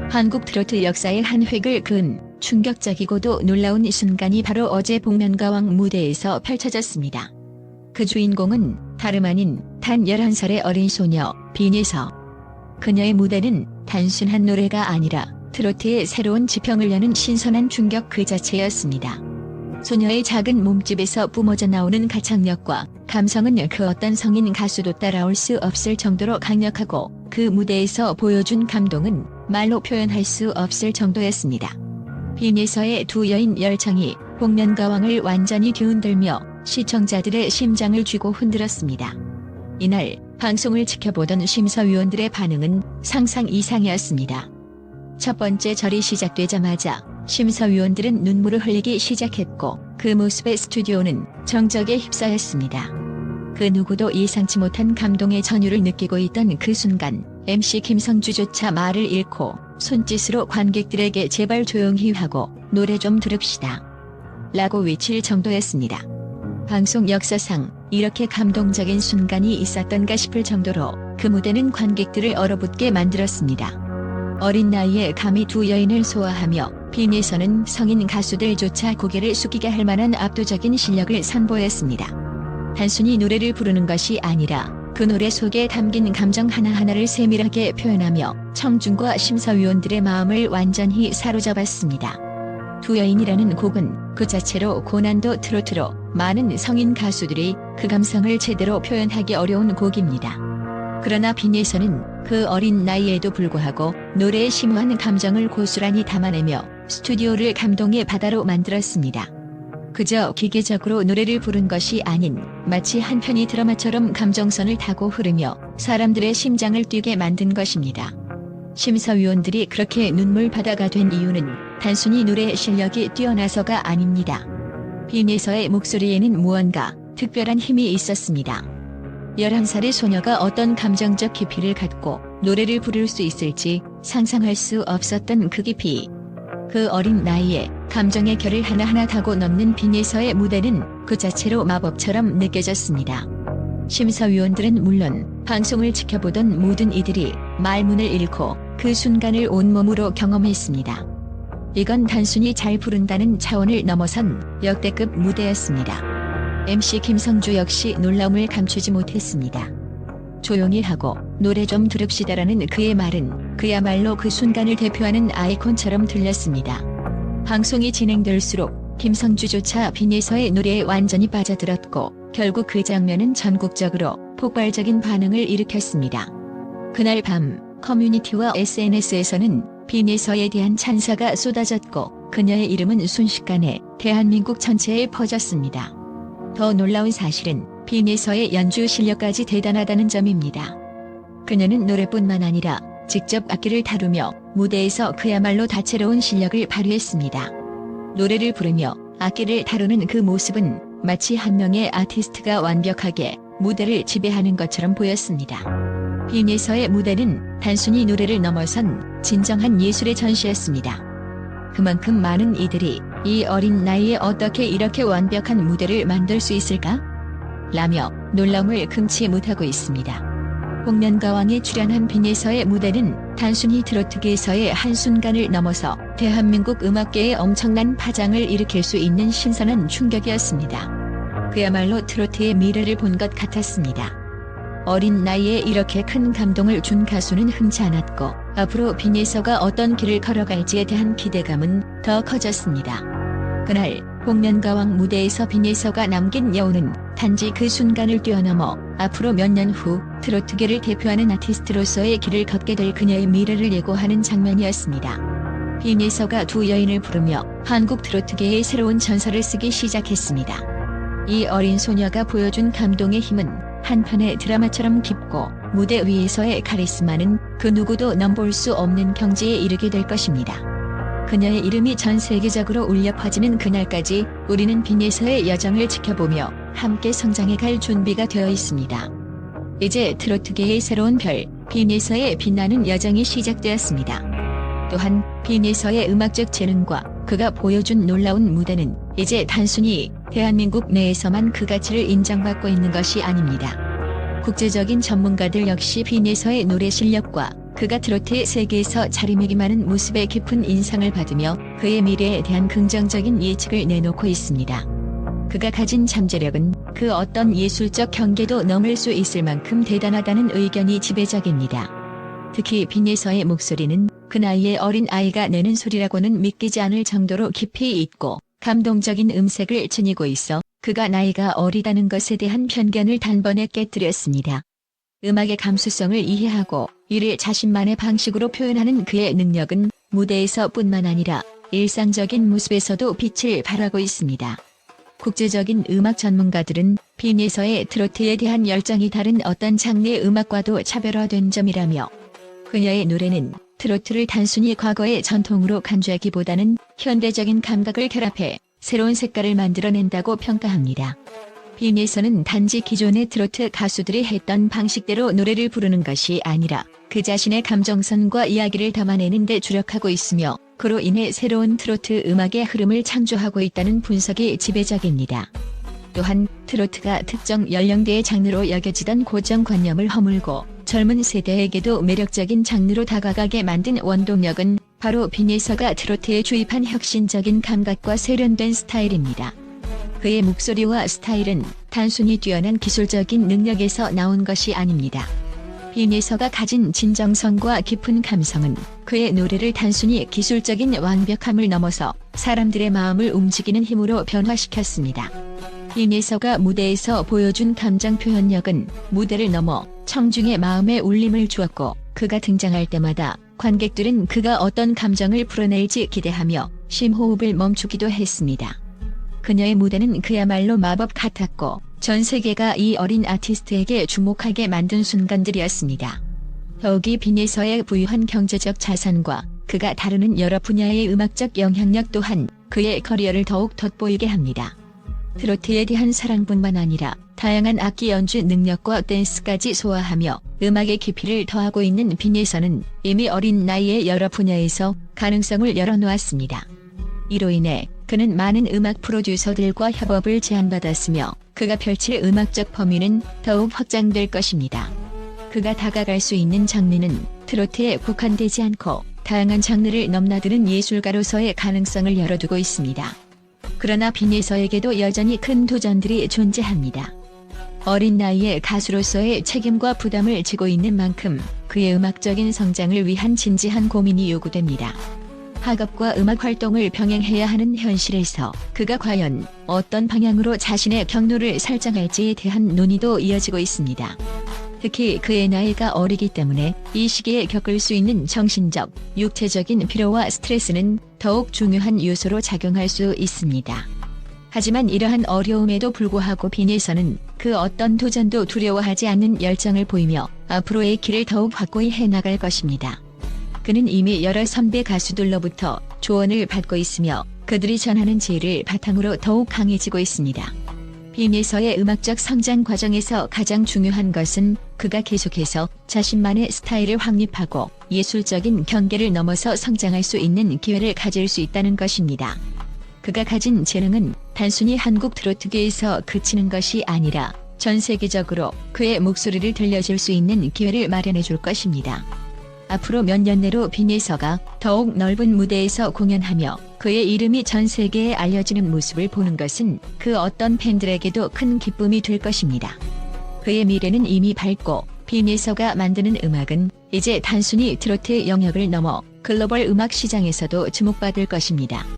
한국 트로트 역사의 한 획을 그은 충격적이고도 놀라운 순간이 바로 어제 복면가왕 무대에서 펼쳐졌습니다. 그 주인공은 다름 아닌 단 11살의 어린 소녀 빈예서. 그녀의 무대는 단순한 노래가 아니라 트로트의 새로운 지평을 여는 신선한 충격 그 자체였습니다. 소녀의 작은 몸집에서 뿜어져 나오는 가창력과 감성은 그 어떤 성인 가수도 따라올 수 없을 정도로 강력하고, 그 무대에서 보여준 감동은 말로 표현할 수 없을 정도였습니다. 빈예서의 두 여인 열창이 복면가왕을 완전히 뒤흔들며 시청자들의 심장을 쥐고 흔들었습니다. 이날 방송을 지켜보던 심사위원들의 반응은 상상 이상이었습니다. 첫 번째 절이 시작되자마자 심사위원들은 눈물을 흘리기 시작했고, 그 모습에 스튜디오는 정적에 휩싸였습니다. 그 누구도 예상치 못한 감동의 전율을 느끼고 있던 그 순간 MC 김성주조차 말을 잃고 손짓으로 관객들에게 제발 조용히 하고 노래 좀 들읍시다 라고 외칠 정도였습니다. 방송 역사상 이렇게 감동적인 순간이 있었던가 싶을 정도로 그 무대는 관객들을 얼어붙게 만들었습니다. 어린 나이에 감히 두 여인을 소화하며 빈예서는 성인 가수들조차 고개를 숙이게 할 만한 압도적인 실력을 선보였습니다. 단순히 노래를 부르는 것이 아니라 그 노래 속에 담긴 감정 하나하나를 세밀하게 표현하며 청중과 심사위원들의 마음을 완전히 사로잡았습니다. 두 여인이라는 곡은 그 자체로 고난도 트로트로 많은 성인 가수들이 그 감성을 제대로 표현하기 어려운 곡입니다. 그러나 빈예서는 그 어린 나이에도 불구하고 노래의 심오한 감정을 고스란히 담아내며 스튜디오를 감동의 바다로 만들었습니다. 그저 기계적으로 노래를 부른 것이 아닌 마치 한 편의 드라마처럼 감정선을 타고 흐르며 사람들의 심장을 뛰게 만든 것입니다. 심사위원들이 그렇게 눈물바다가 된 이유는 단순히 노래 실력이 뛰어나서가 아닙니다. 빈예서의 목소리에는 무언가 특별한 힘이 있었습니다. 11살의 소녀가 어떤 감정적 깊이를 갖고 노래를 부를 수 있을지 상상할 수 없었던 그 깊이. 그 어린 나이에 감정의 결을 하나하나 타고 넘는 빈예서의 무대는 그 자체로 마법처럼 느껴졌습니다. 심사위원들은 물론 방송을 지켜보던 모든 이들이 말문을 잃고 그 순간을 온몸으로 경험했습니다. 이건 단순히 잘 부른다는 차원을 넘어선 역대급 무대였습니다. MC 김성주 역시 놀라움을 감추지 못했습니다. 조용히 하고 노래 좀 들읍시다라는 그의 말은 그야말로 그 순간을 대표하는 아이콘처럼 들렸습니다. 방송이 진행될수록 김성주조차 빈예서의 노래에 완전히 빠져들었고, 결국 그 장면은 전국적으로 폭발적인 반응을 일으켰습니다. 그날 밤 커뮤니티와 SNS에서는 빈예서에 대한 찬사가 쏟아졌고, 그녀의 이름은 순식간에 대한민국 전체에 퍼졌습니다. 더 놀라운 사실은 빈예서의 연주 실력까지 대단하다는 점입니다. 그녀는 노래뿐만 아니라 직접 악기를 다루며 무대에서 그야말로 다채로운 실력을 발휘했습니다. 노래를 부르며 악기를 다루는 그 모습은 마치 한 명의 아티스트가 완벽하게 무대를 지배하는 것처럼 보였습니다. 빈예서의 무대는 단순히 노래를 넘어선 진정한 예술의 전시였습니다. 그만큼 많은 이들이 이 어린 나이에 어떻게 이렇게 완벽한 무대를 만들 수 있을까? 라며 놀라움을 금치 못하고 있습니다. 복면가왕에 출연한 빈예서의 무대는 단순히 트로트계에서의 한순간을 넘어서 대한민국 음악계에 엄청난 파장을 일으킬 수 있는 신선한 충격이었습니다. 그야말로 트로트의 미래를 본 것 같았습니다. 어린 나이에 이렇게 큰 감동을 준 가수는 흔치 않았고, 앞으로 빈예서가 어떤 길을 걸어갈지에 대한 기대감은 더 커졌습니다. 그날 복면가왕 무대에서 빈예서가 남긴 여운은 단지 그 순간을 뛰어넘어 앞으로 몇 년 후 트로트계를 대표하는 아티스트로서의 길을 걷게 될 그녀의 미래를 예고하는 장면이었습니다. 빈예서가 두 여인을 부르며 한국 트로트계의 새로운 전설을 쓰기 시작했습니다. 이 어린 소녀가 보여준 감동의 힘은 한편의 드라마처럼 깊고, 무대 위에서의 카리스마는 그 누구도 넘볼 수 없는 경지에 이르게 될 것입니다. 그녀의 이름이 전 세계적으로 울려 퍼지는 그날까지 우리는 빈예서의 여정을 지켜보며 함께 성장해 갈 준비가 되어 있습니다. 이제 트로트계의 새로운 별, 빈예서의 빛나는 여정이 시작되었습니다. 또한 빈예서의 음악적 재능과 그가 보여준 놀라운 무대는 이제 단순히 대한민국 내에서만 그 가치를 인정받고 있는 것이 아닙니다. 국제적인 전문가들 역시 빈예서의 노래 실력과 그가 트로트의 세계에서 자리매김하는 모습에 깊은 인상을 받으며 그의 미래에 대한 긍정적인 예측을 내놓고 있습니다. 그가 가진 잠재력은 그 어떤 예술적 경계도 넘을 수 있을 만큼 대단하다는 의견이 지배적입니다. 특히 빈예서의 목소리는 그 나이의 어린 아이가 내는 소리라고는 믿기지 않을 정도로 깊이 있고 감동적인 음색을 지니고 있어 그가 나이가 어리다는 것에 대한 편견을 단번에 깨뜨렸습니다. 음악의 감수성을 이해하고 이를 자신만의 방식으로 표현하는 그의 능력은 무대에서뿐만 아니라 일상적인 모습에서도 빛을 발하고 있습니다. 국제적인 음악 전문가들은 빈예서의 트로트에 대한 열정이 다른 어떤 장르의 음악과도 차별화된 점이라며 그녀의 노래는 트로트를 단순히 과거의 전통으로 간주하기보다는 현대적인 감각을 결합해 새로운 색깔을 만들어낸다고 평가합니다. 빈예서는 단지 기존의 트로트 가수들이 했던 방식대로 노래를 부르는 것이 아니라 그 자신의 감정선과 이야기를 담아내는 데 주력하고 있으며 그로 인해 새로운 트로트 음악의 흐름을 창조하고 있다는 분석이 지배적입니다. 또한 트로트가 특정 연령대의 장르로 여겨지던 고정관념을 허물고 젊은 세대에게도 매력적인 장르로 다가가게 만든 원동력은 바로 빈예서가 트로트에 주입한 혁신적인 감각과 세련된 스타일입니다. 그의 목소리와 스타일은 단순히 뛰어난 기술적인 능력에서 나온 것이 아닙니다. 빈예서가 가진 진정성과 깊은 감성은 그의 노래를 단순히 기술적인 완벽함을 넘어서 사람들의 마음을 움직이는 힘으로 변화시켰습니다. 빈예서가 무대에서 보여준 감정 표현력은 무대를 넘어 청중의 마음에 울림을 주었고 그가 등장할 때마다 관객들은 그가 어떤 감정을 풀어낼지 기대하며 심호흡을 멈추기도 했습니다. 그녀의 무대는 그야말로 마법 같았고 전 세계가 이 어린 아티스트에게 주목하게 만든 순간들이었습니다. 더욱이 빈예서의 부유한 경제적 자산과 그가 다루는 여러 분야의 음악적 영향력 또한 그의 커리어를 더욱 돋보이게 합니다. 트로트에 대한 사랑뿐만 아니라 다양한 악기 연주 능력과 댄스까지 소화하며 음악의 깊이를 더하고 있는 빈예서는 이미 어린 나이에 여러 분야에서 가능성을 열어놓았습니다. 이로 인해 그는 많은 음악 프로듀서들과 협업을 제안받았으며 그가 펼칠 음악적 범위는 더욱 확장될 것입니다. 그가 다가갈 수 있는 장르는 트로트에 국한되지 않고 다양한 장르를 넘나드는 예술가로서의 가능성을 열어두고 있습니다. 그러나 빈예서에게도 여전히 큰 도전들이 존재합니다. 어린 나이에 가수로서의 책임과 부담을 지고 있는 만큼 그의 음악적인 성장을 위한 진지한 고민이 요구됩니다. 학업과 음악 활동을 병행해야 하는 현실에서 그가 과연 어떤 방향으로 자신의 경로를 설정할지에 대한 논의도 이어지고 있습니다. 특히 그의 나이가 어리기 때문에 이 시기에 겪을 수 있는 정신적, 육체적인 피로와 스트레스는 더욱 중요한 요소로 작용할 수 있습니다. 하지만 이러한 어려움에도 불구하고 빈예서는 그 어떤 도전도 두려워하지 않는 열정을 보이며 앞으로의 길을 더욱 확고히 해나갈 것입니다. 그는 이미 여러 선배 가수들로부터 조언을 받고 있으며 그들이 전하는 지혜를 바탕으로 더욱 강해지고 있습니다. 빈예서의 음악적 성장 과정에서 가장 중요한 것은 그가 계속해서 자신만의 스타일을 확립하고 예술적인 경계를 넘어서 성장할 수 있는 기회를 가질 수 있다는 것입니다. 그가 가진 재능은 단순히 한국 트로트계에서 그치는 것이 아니라 전 세계적으로 그의 목소리를 들려줄 수 있는 기회를 마련해 줄 것입니다. 앞으로 몇 년 내로 빈예서가 더욱 넓은 무대에서 공연하며 그의 이름이 전 세계에 알려지는 모습을 보는 것은 그 어떤 팬들에게도 큰 기쁨이 될 것입니다. 그의 미래는 이미 밝고 빈예서가 만드는 음악은 이제 단순히 트로트의 영역을 넘어 글로벌 음악 시장에서도 주목받을 것입니다.